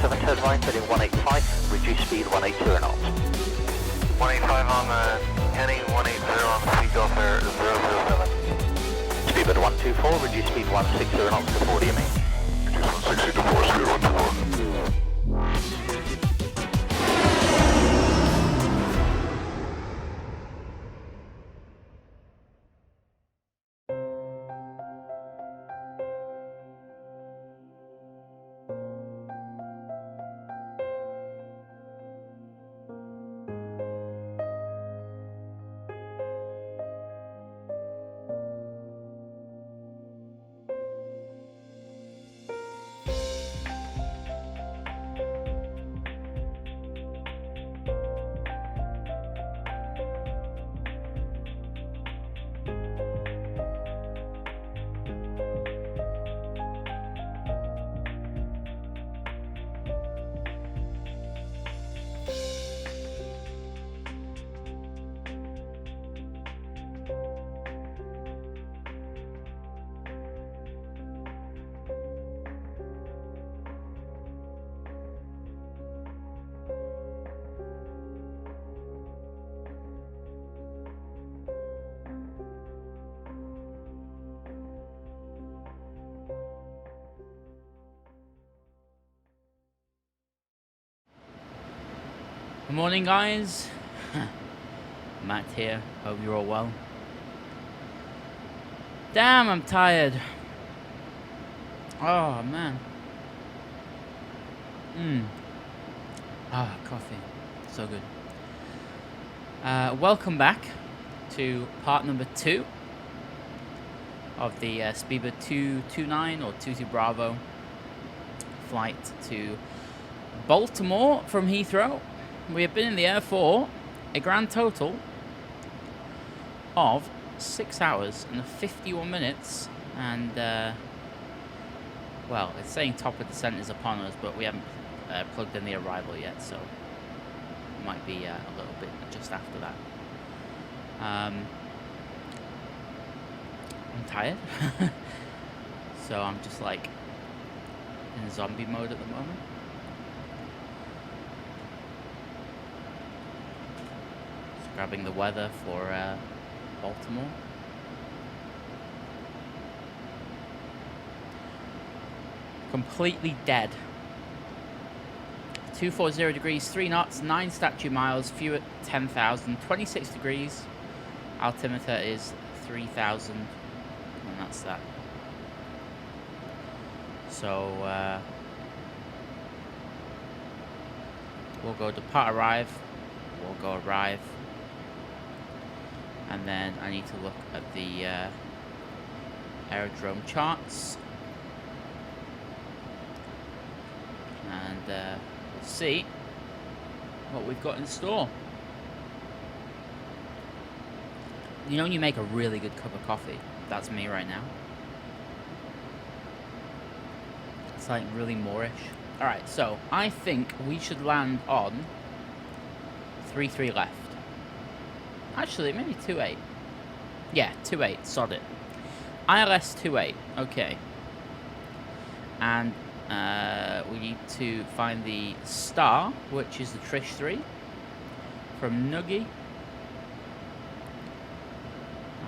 27, turn right, heading 185, reduce speed 180 knots. 185 on the heading, 180 on the seat Gulf Air 007. Speedbird 124, reduce speed 160 knots to 40 ME. Reduce 160 to 4, speed 124. Good morning, guys. Matt here. Hope you're all well. Damn, I'm tired. Oh, man. Coffee. So good. Welcome back to part number 2 of the Speedbird 229 or 22 Bravo flight to Baltimore from Heathrow. We have been in the air for a grand total of 6 hours and 51 minutes, and well, it's saying top of descent is upon us, but we haven't plugged in the arrival yet, so it might be a little bit just after that. I'm tired, so I'm just like in zombie mode at the moment. Grabbing the weather for Baltimore. Completely dead. 240 degrees, 3 knots, 9 statute miles, fuel at 10,000, 26 degrees. Altimeter is 3,000, and that's that. So we'll go depart, arrive. We'll go arrive. And then I need to look at the aerodrome charts, and we'll see what we've got in store. You know when you make a really good cup of coffee? That's me right now. It's like really moreish. Alright, so I think we should land on 3-3 left. Actually, maybe 2-8. Yeah, 2-8. Sod it. ILS 2-8. Okay. And we need to find the star, which is the Trish 3 from Nuggy.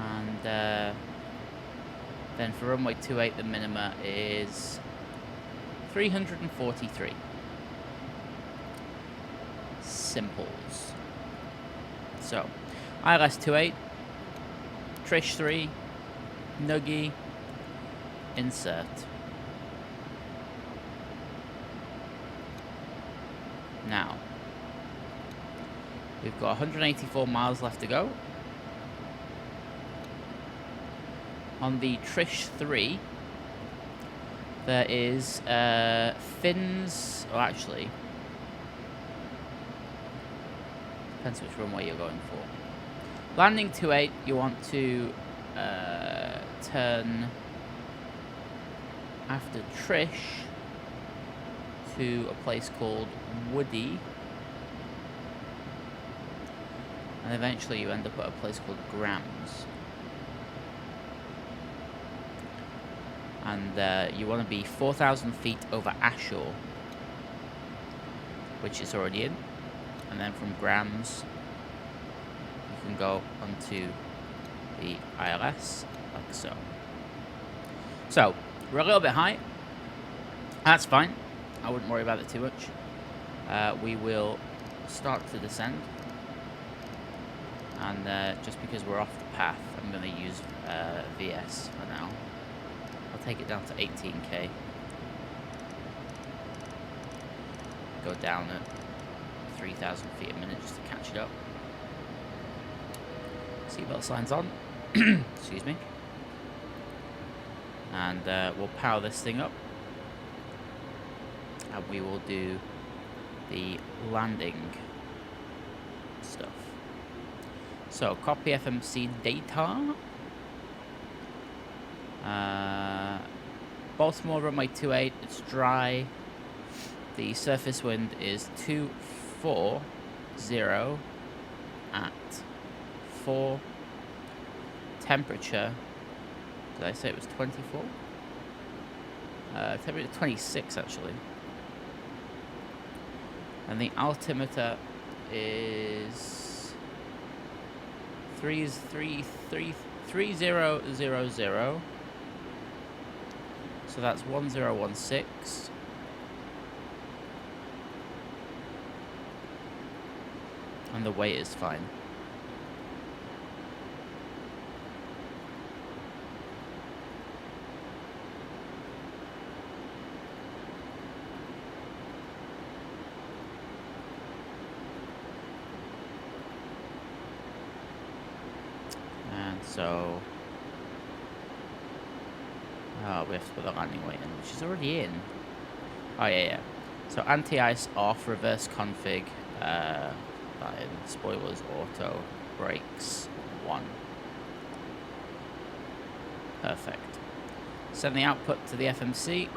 And then for runway 28, the minima is 343. Simples. So, ILS 28, Trish 3, Nuggy, insert. Now, we've got 184 miles left to go. On the Trish 3, there is fins, or actually, depends which runway you're going for. Landing 28, you want to turn after Trish to a place called Woody, and eventually you end up at a place called Grams. And you want to be 4,000 feet over Ashore which is already in. And then from grams, you can go onto the ILS, like so. So, we're a little bit high. That's fine. I wouldn't worry about it too much. We will start to descend. And just because we're off the path, I'm going to use VS for now. I'll take it down to 18k. Go down at 3,000 feet a minute just to catch it up. Seatbelt signs on. Excuse me. And we'll power this thing up. And we will do the landing stuff. So, copy FMC data. Baltimore runway 28, it's dry. The surface wind is 240 at 4. Temperature, did I say it was 24? Temperature 26 actually. And the altimeter is 3000. So that's 1016. And the weight is fine. And so, we have to put the landing weight in, which is already in. Oh yeah. So anti-ice off, reverse config, that in, spoilers auto, brakes 1. Perfect. Send the output to the FMC.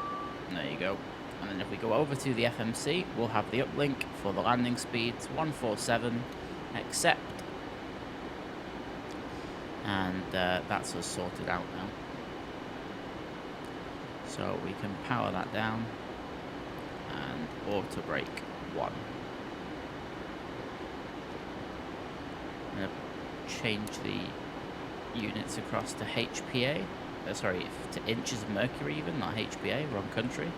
There you go. And then if we go over to the FMC, we'll have the uplink for the landing speeds 147, accept. And that's us sorted out now. So we can power that down and auto brake 1. I'm going to change the units across to HPA. Sorry, to inches of mercury even, not HPA, wrong country.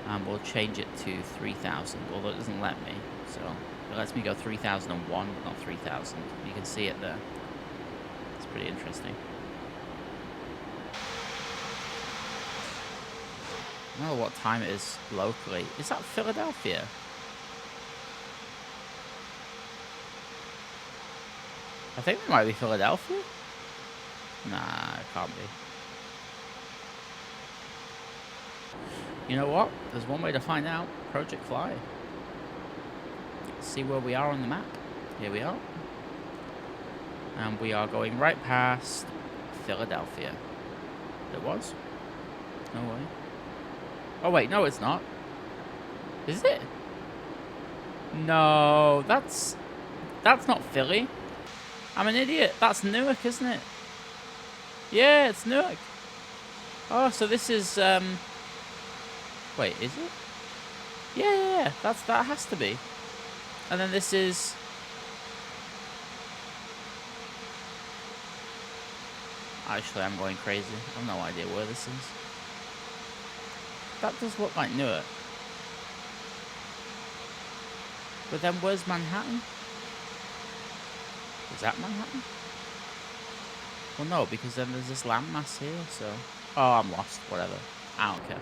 And we'll change it to 3000, although it doesn't let me. So it lets me go 3001, but not 3000. You can see it there. It's pretty interesting. I don't know what time it is locally. Is that Philadelphia? I think it might be Philadelphia. Nah, it can't be. You know what? There's one way to find out. Project Fly. Let's see where we are on the map. Here we are. And we are going right past Philadelphia. It was? No way. Oh wait, no it's not. Is it? No, that's not Philly. I'm an idiot. That's Newark, isn't it? Yeah, it's Newark. Oh, so this is wait, is it? Yeah, that has to be. And then this is actually I'm going crazy. I have no idea where this is. That does look like Newark. But then where's Manhattan? Is that Manhattan? Well, no, because then there's this landmass here, so... Oh, I'm lost. Whatever. I don't care.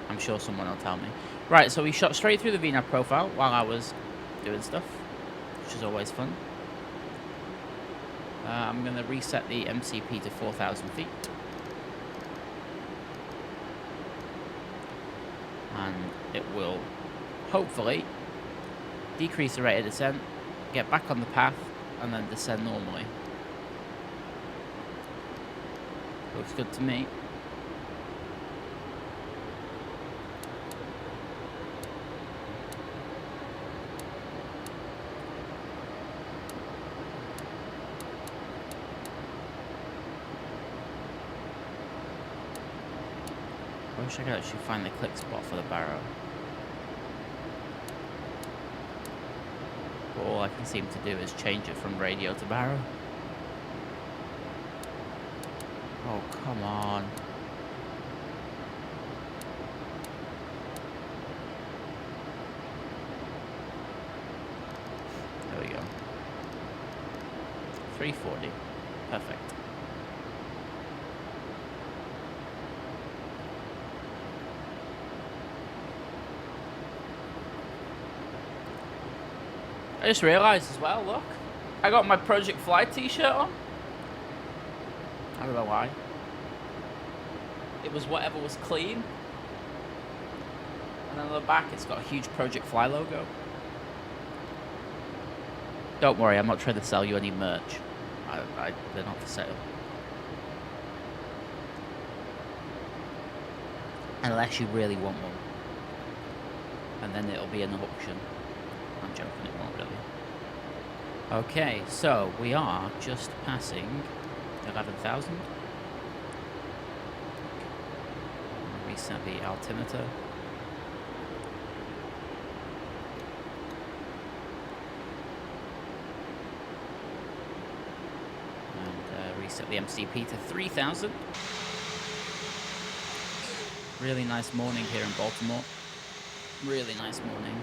I'm sure someone will tell me. Right, so we shot straight through the VNAV profile while I was doing stuff, which is always fun. I'm going to reset the MCP to 4,000 feet. And it will, hopefully, decrease the rate of descent, get back on the path, and then descend normally. Looks good to me. I wish I could actually find the click spot for the barrow. all I can seem to do is change it from radio to barrel. Oh, come on. There we go. 340. Perfect. I just realised as well, look. I got my Project Fly t-shirt on. I don't know why. It was whatever was clean. And then on the back it's got a huge Project Fly logo. Don't worry, I'm not trying to sell you any merch. They're not for sale. Unless you really want one. And then it'll be an auction. I'm joking, it won't really. Okay, so we are just passing 11,000. Reset the altimeter. And reset the MCP to 3,000. Really nice morning here in Baltimore. Really nice morning.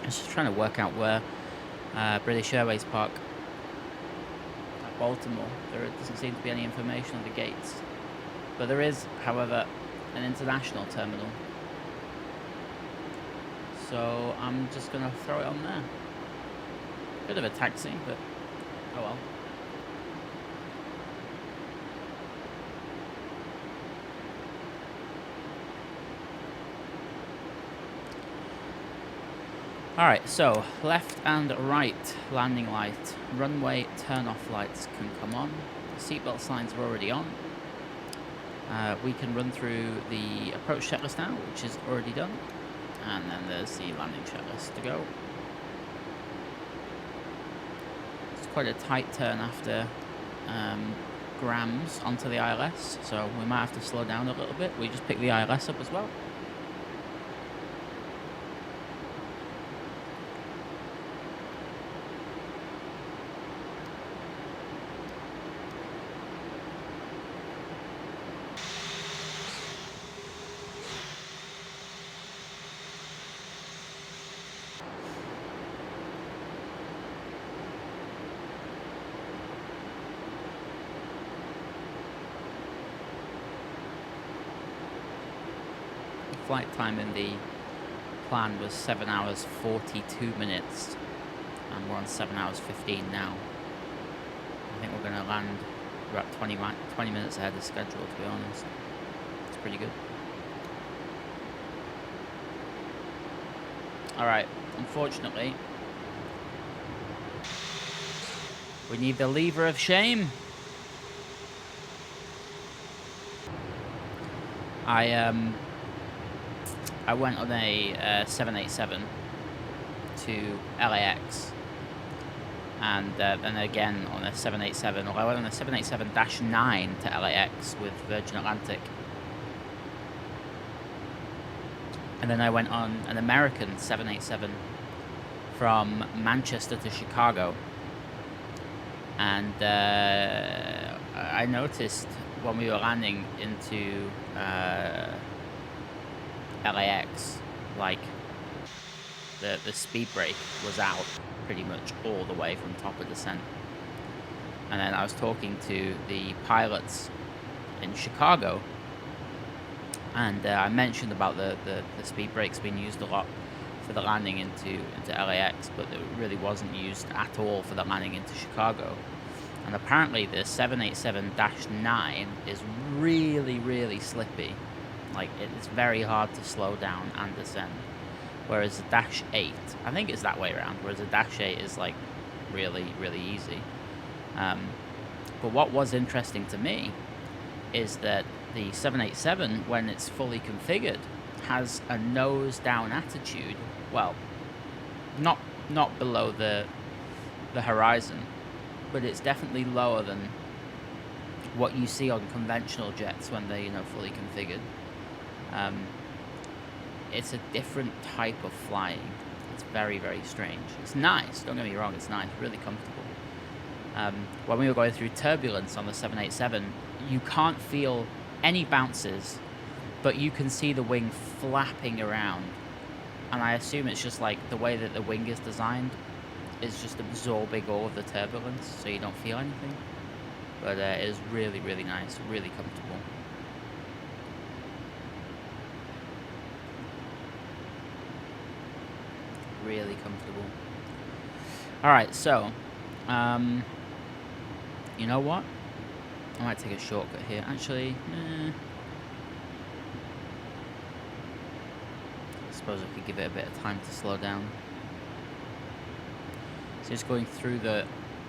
I was just trying to work out where British Airways park at Baltimore. There doesn't seem to be any information on the gates. But there is, however, an international terminal. So I'm just going to throw it on there. Bit of a taxi, but oh well. Alright, so left and right landing light, runway turn-off lights can come on. The seatbelt signs are already on. We can run through the approach checklist now, which is already done. And then there's the landing checklist to go. It's quite a tight turn after grams onto the ILS, so we might have to slow down a little bit. We just picked the ILS up as well. Flight time in the plan was 7 hours 42 minutes, and we're on 7 hours 15 now. I think we're going to land about 20 minutes ahead of schedule, to be honest. It's pretty good. Alright, unfortunately, we need the lever of shame. I went on a 787 to LAX, and then again on a 787, or I went on a 787-9 to LAX with Virgin Atlantic. And then I went on an American 787 from Manchester to Chicago. And I noticed when we were landing into LAX, like the speed brake was out pretty much all the way from top of descent. And then I was talking to the pilots in Chicago, and I mentioned about the speed brakes being used a lot for the landing into LAX, but it really wasn't used at all for the landing into Chicago. And apparently the 787-9 is really, really slippy. Like, it's very hard to slow down and descend. Whereas the Dash 8, I think it's that way around, whereas the Dash 8 is like really, really easy. But what was interesting to me is that the 787, when it's fully configured, has a nose down attitude. Well, not below the horizon, but it's definitely lower than what you see on conventional jets when they're, fully configured. It's a different type of flying. It's very, very strange. It's nice, don't get me wrong, it's nice, really comfortable. When we were going through turbulence on the 787, you can't feel any bounces, but you can see the wing flapping around. And I assume it's just like the way that the wing is designed is just absorbing all of the turbulence, so you don't feel anything. But it is really, really nice, really comfortable. Really comfortable. Alright, so, you know what? I might take a shortcut here. Actually, I suppose I could give it a bit of time to slow down. So just going through the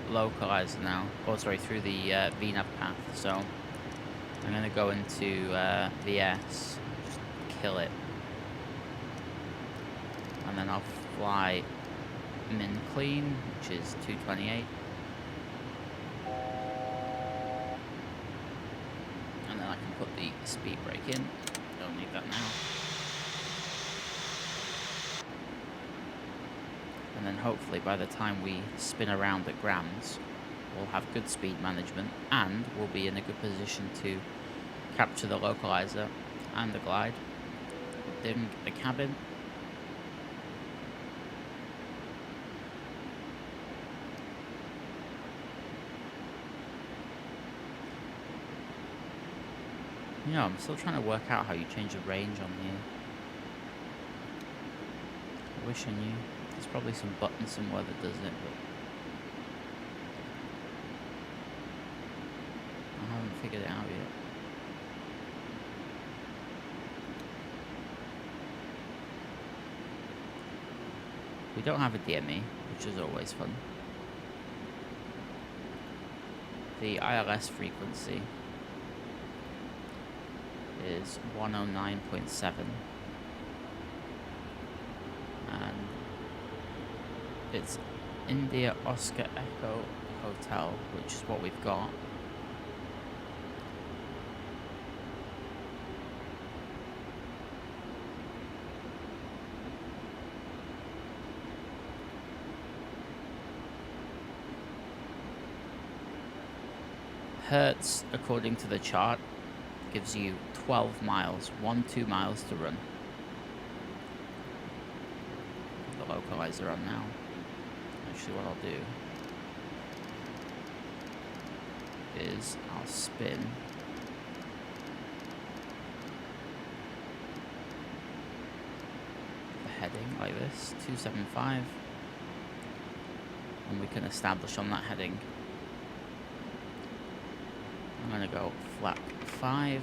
localizer now. Oh, sorry, through the VNAV path. So I'm going to go into VS, just kill it. And then I'll fly min clean, which is 228. And then I can put the speed brake in. Don't need that now. And then hopefully by the time we spin around at Grams, we'll have good speed management and we'll be in a good position to capture the localizer and the glide. Dim the cabin. You know, I'm still trying to work out how you change the range on here. I wish I knew. There's probably some button somewhere that does it, but I haven't figured it out yet. We don't have a DME, which is always fun. The ILS frequency is 109.7, and it's India Oscar Echo Hotel, which is what we've got. Hertz, according to the chart, gives you 12 miles, 2 miles to run. The localizer on now. Actually, what I'll do is I'll spin the heading like this, 275, and we can establish on that heading. I'm going to go flap 5.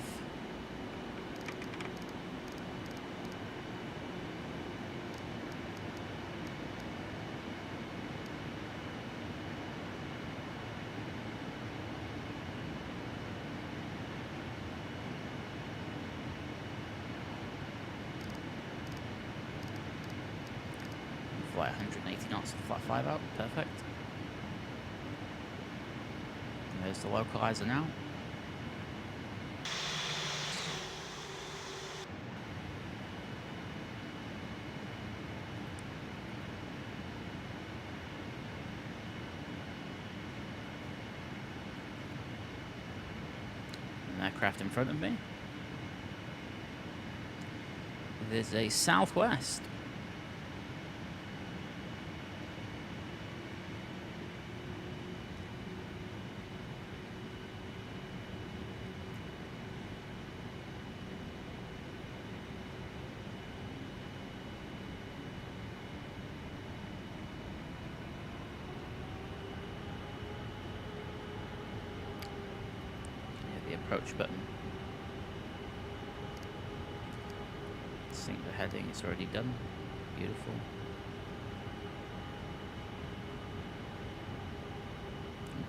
Fly 180 knots and flat 5 out. Perfect. And there's the localizer now. An aircraft in front of me. There's a Southwest. Approach button. Sync the heading, it's already done. Beautiful.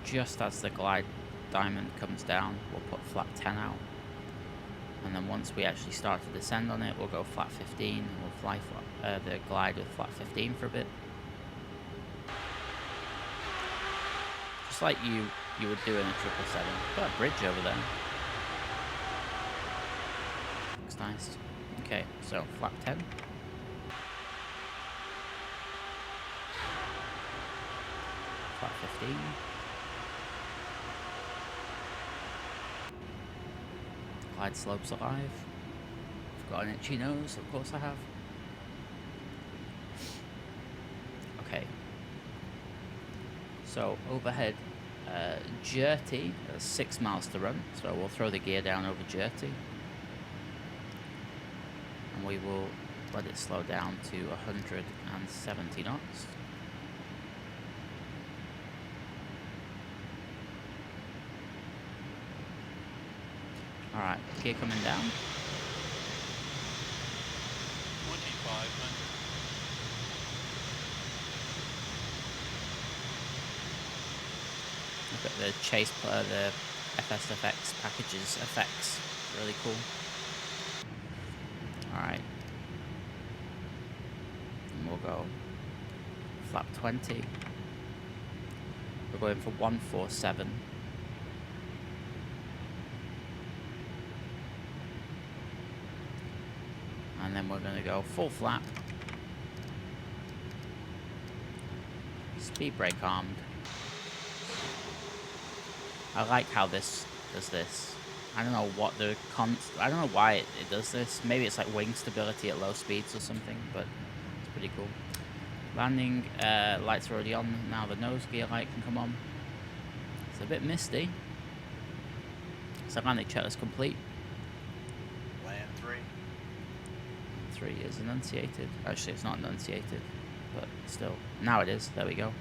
Just as the glide diamond comes down, we'll put flap 10 out. And then once we actually start to descend on it, we'll go flap 15 and we'll fly the glide with flap 15 for a bit. Just like you would do in a 777. Got a bridge over there. Looks nice. Okay, so flap 10. flat 15. Glide slopes alive. I've got an itchy nose, of course I have. Okay. So overhead, Jerty, 6 miles to run. So we'll throw the gear down over Jerty. And we will let it slow down to 170 knots. Alright, gear coming down. 2500. Look at the chase, the FSFX packages effects. Really cool. Alright. And we'll go flap 20. We're going for 147. And then we're going to go full flap. Speed brake armed. I like how this does this. I don't know what the I don't know why it does this. Maybe it's like wing stability at low speeds or something, but it's pretty cool. Landing lights are already on. Now the nose gear light can come on. It's a bit misty. So landing checklist complete. Land 3. 3 is enunciated. Actually, it's not enunciated, but still. Now it is. There we go.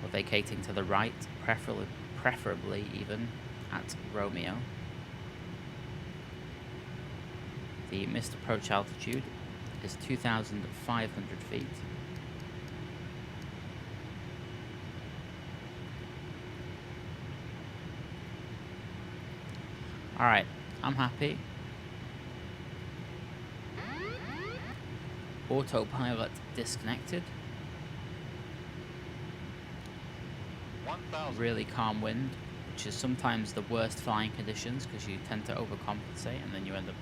We're vacating to the right, preferably even at Romeo. The missed approach altitude is 2,500 feet. Alright, I'm happy. Autopilot disconnected. 1000. Really calm wind, which is sometimes the worst flying conditions because you tend to overcompensate and then you end up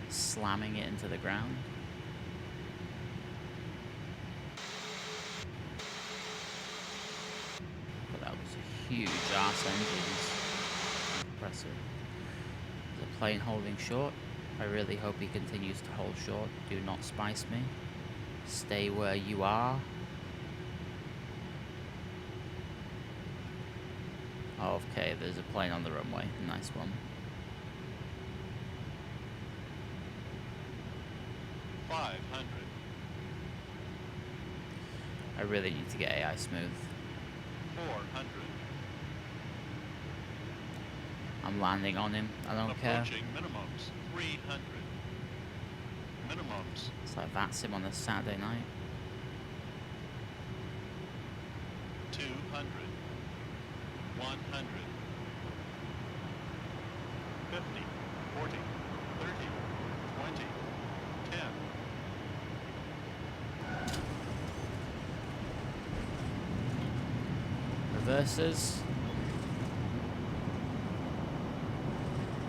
slamming it into the ground. But that was a huge arse engines. Impressive. The plane holding short. I really hope he continues to hold short. Do not spice me. Stay where you are. Oh, okay, there's a plane on the runway. Nice one. 500. I really need to get AI smooth. 400. I'm landing on him. I don't care. Approaching minimums. 300. Minimums. It's like that's him on a Saturday night. 200. 100. 50. 40. 30. 20. 10. Reverses.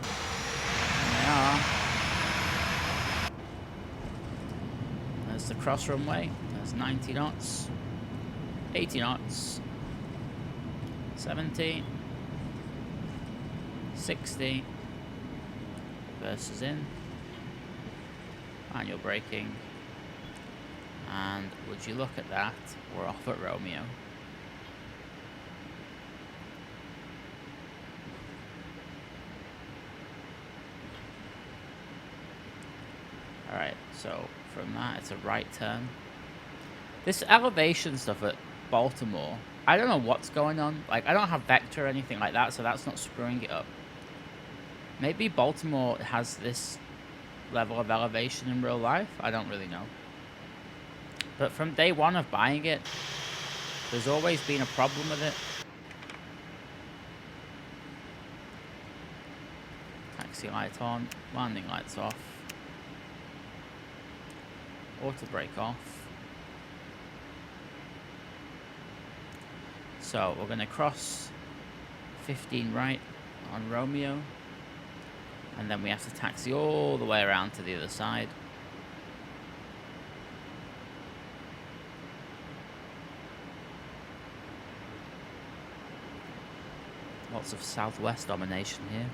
There they are. There's the cross runway. There's 90 knots. 80 knots. 70. 60. Reverses in. Manual braking. And would you look at that? We're off at Romeo. Alright, so from that it's a right turn. This elevation stuff at Baltimore, I don't know what's going on. Like, I don't have vector or anything like that, so that's not screwing it up. Maybe Baltimore has this level of elevation in real life. I don't really know. But from day one of buying it, there's always been a problem with it. Taxi light on, landing lights off. Auto brake off. So we're going to cross 15 right on Romeo, and then we have to taxi all the way around to the other side. Lots of southwest domination here.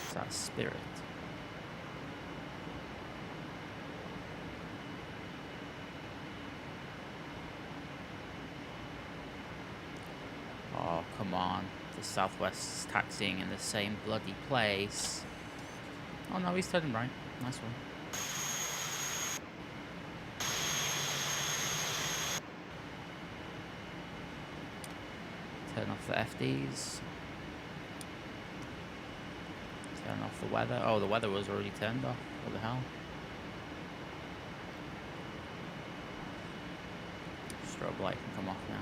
It's that spirit. Oh, come on. The southwest is taxiing in the same bloody place. Oh no, he's turning right. Nice one. Turn off the FDs. Turn off the weather. Oh, the weather was already turned off. What the hell? Strobe light can come off now.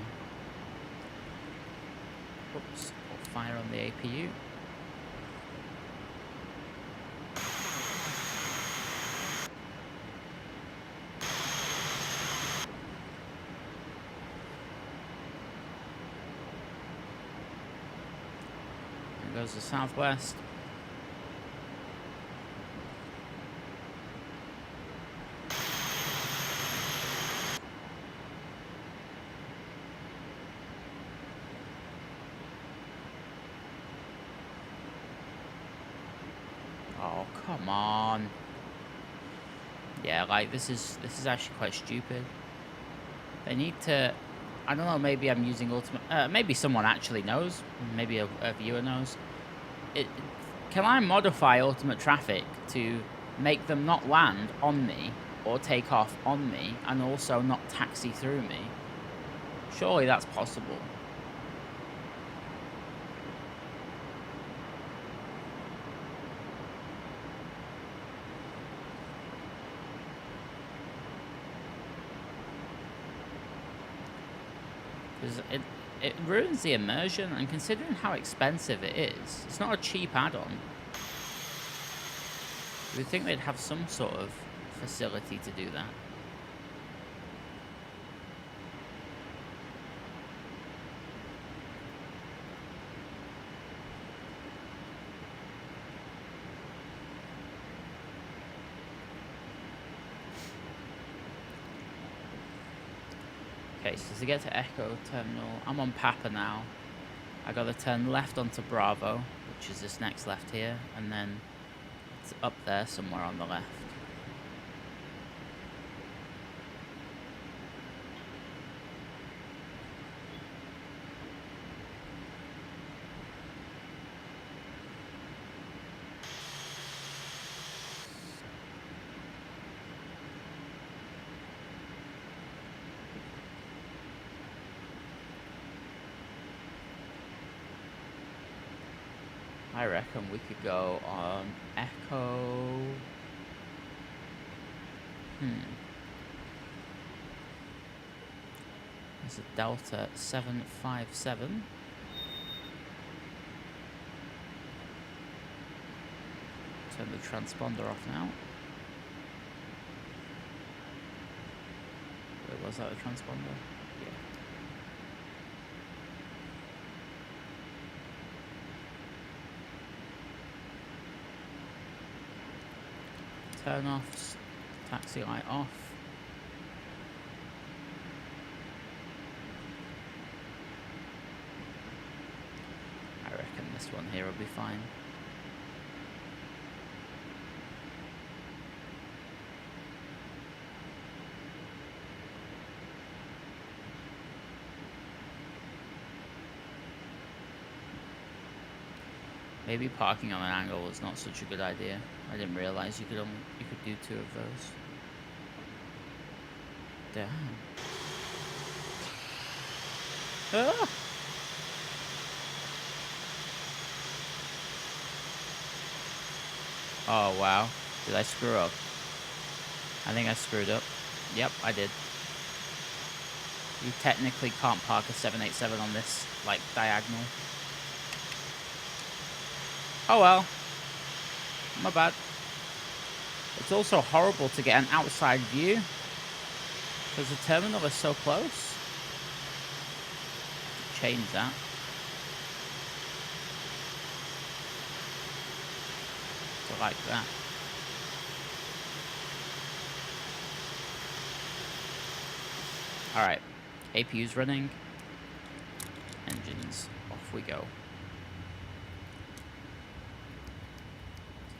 Whoops. We'll fire on the APU. There goes the southwest. Oh, come on. Yeah, like this is actually quite stupid. They need to, I don't know, maybe I'm using ultimate, maybe someone actually knows, maybe a viewer knows. Can I modify ultimate traffic to make them not land on me or take off on me and also not taxi through me? Surely that's possible. Because it ruins the immersion, and considering how expensive it is, it's not a cheap add-on. You would think they'd have some sort of facility to do that. Okay, so to get to Echo Terminal, I'm on Papa now. I gotta turn left onto Bravo, which is this next left here, and then it's up there somewhere on the left. I reckon we could go on Echo. There's a Delta 757. Turn the transponder off now. Wait, was that the transponder? Yeah. Turn off, taxi light off. I reckon this one here will be fine. Maybe parking on an angle is not such a good idea. I didn't realize you could do two of those. Damn. Ah! Oh wow. Did I screw up? I think I screwed up. Yep, I did. You technically can't park a 787 on this, like, diagonal. Oh well. My bad. It's also horrible to get an outside view because the terminal is so close. Change that. So like that. Alright. APU's running. Off we go.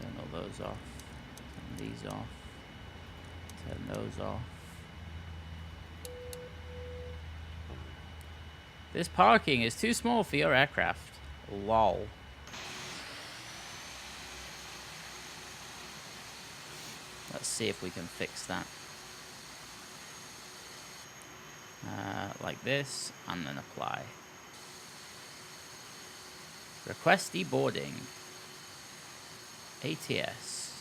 Turn all those off. Turn these off. Turn those off. This parking is too small for your aircraft. Lol. Let's see if we can fix that. Like this, and then apply. Request deboarding. ATS.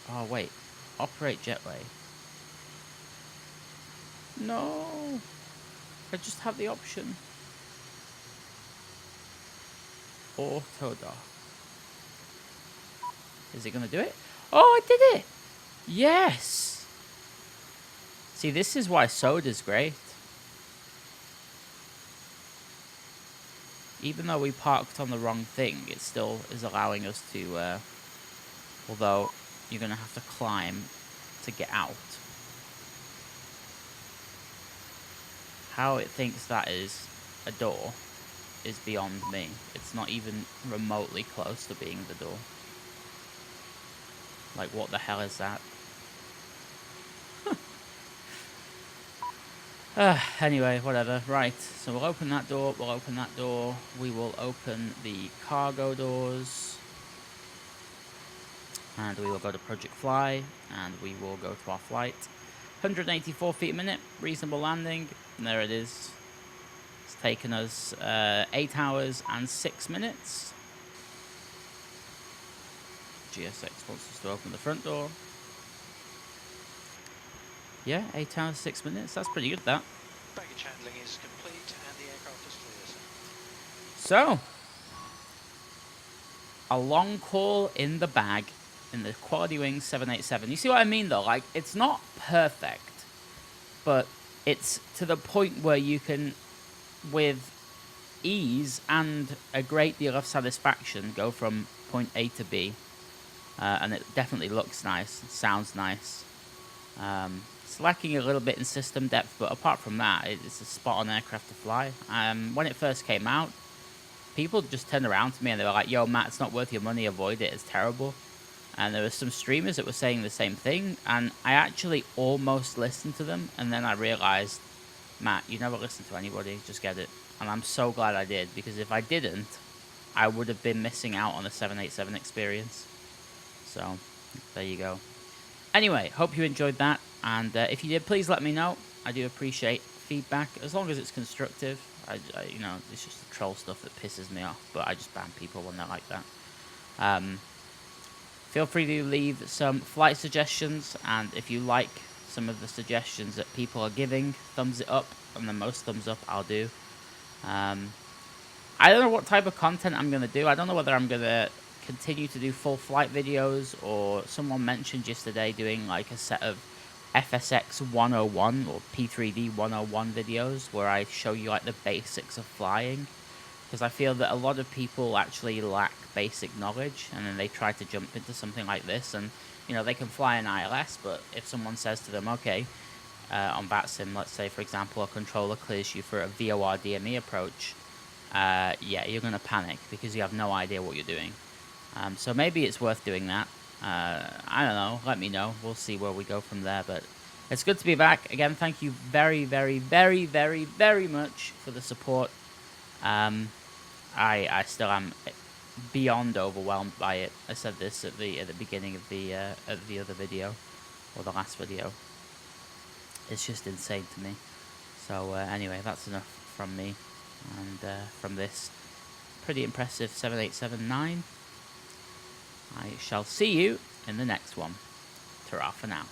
Oh, wait. Operate jetway. No. I just have the option. Auto dock. Is it going to do it? Oh, I did it! Yes! See, this is why soda's great. Even though we parked on the wrong thing, it still is allowing us to, although you're going to have to climb to get out. How it thinks that is a door is beyond me. It's not even remotely close to being the door. Like, what the hell is that? Anyway, whatever. Right, so we'll open that door, we'll open that door. We will open the cargo doors. And we will go to Project Fly, and we will go to our flight. 184 feet a minute, reasonable landing. And there it is. It's taken us 8 hours and 6 minutes. GSX wants us to open the front door. Yeah, 8 hours, 6 minutes. That's pretty good, that. Baggage handling is complete and the aircraft is clear, sir. So, a long call in the bag in the Quality Wing 787. You see what I mean, though? Like, it's not perfect, but it's to the point where you can, with ease and a great deal of satisfaction, go from point A to B. And it definitely looks nice, it sounds nice. It's lacking a little bit in system depth, but apart from that, it's a spot-on aircraft to fly. When it first came out, people just turned around to me and they were like, yo, Matt, it's not worth your money, avoid it, it's terrible. And there were some streamers that were saying the same thing, and I actually almost listened to them, and then I realized, Matt, you never listen to anybody, just get it. And I'm so glad I did, because if I didn't, I would have been missing out on the 787 experience. So, there you go. Anyway, hope you enjoyed that, and if you did, please let me know. I do appreciate feedback, as long as it's constructive. You know, it's just the troll stuff that pisses me off, but I just ban people when they're like that. Feel free to leave some flight suggestions, and if you like some of the suggestions that people are giving, thumbs it up, and the most thumbs up I'll do. I don't know what type of content I'm going to do. I don't know whether I'm going to continue to do full flight videos, or someone mentioned yesterday doing like a set of FSX 101 or P3D 101 videos where I show you like the basics of flying, because I feel that a lot of people actually lack basic knowledge, and then they try to jump into something like this, and you know, they can fly an ILS, but if someone says to them, okay, on VATSIM, let's say for example a controller clears you for a VOR DME approach, yeah, you're going to panic because you have no idea what you're doing. So maybe it's worth doing that. I don't know, let me know, we'll see where we go from there, but it's good to be back. Again, thank you very, very, very, very, very much for the support. I still am beyond overwhelmed by it. I said this at the beginning of the other video, or the last video. It's just insane to me. So anyway, that's enough from me, and from this pretty impressive 787-9. I shall see you in the next one. Ta-ra for now.